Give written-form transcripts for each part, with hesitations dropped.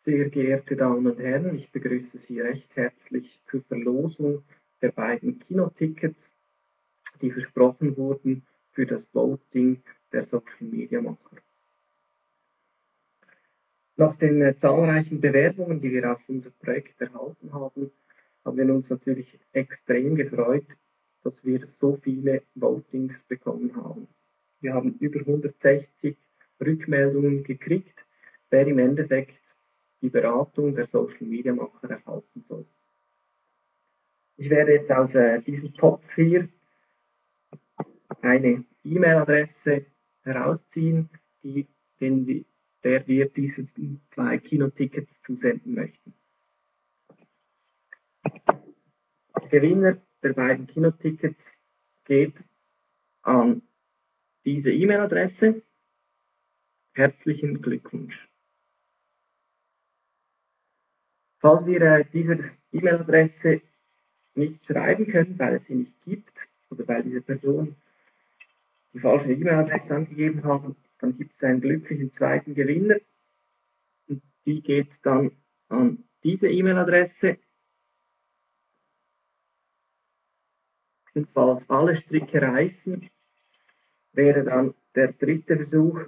Sehr geehrte Damen und Herren, ich begrüße Sie recht herzlich zur Verlosung der beiden Kinotickets, die versprochen wurden für das Voting der Social Media Macher. Nach den zahlreichen Bewerbungen, die wir auf unser Projekt erhalten haben, haben wir uns natürlich extrem gefreut, dass wir so viele Votings bekommen haben. Wir haben über 160 Rückmeldungen gekriegt, wer im Endeffekt die Beratung der Social Media Macher erhalten soll. Ich werde jetzt aus diesem Topf hier eine E-Mail-Adresse herausziehen, der wir diese 2 Kinotickets zusenden möchten. Der Gewinner der beiden Kinotickets geht an diese E-Mail-Adresse. Herzlichen Glückwunsch. Falls wir dieser E-Mail-Adresse nicht schreiben können, weil es sie nicht gibt oder weil diese Person die falsche E-Mail-Adresse angegeben hat, dann gibt es einen glücklichen zweiten Gewinner und die geht dann an diese E-Mail-Adresse. Und falls alle Stricke reißen, wäre dann der dritte Versuch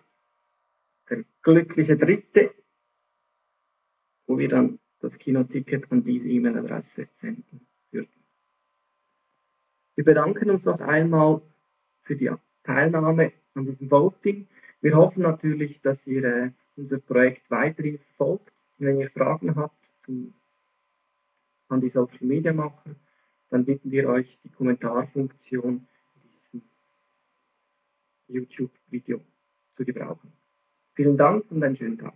der glückliche dritte, wo wir dann das Kinoticket an diese E-Mail-Adresse senden würden. Wir bedanken uns noch einmal für die Teilnahme an diesem Voting. Wir hoffen natürlich, dass ihr unser Projekt weiterhin verfolgt. Und wenn ihr Fragen habt an die Social Media Macher, dann bitten wir euch, die Kommentarfunktion in diesem YouTube-Video zu gebrauchen. Vielen Dank und einen schönen Tag.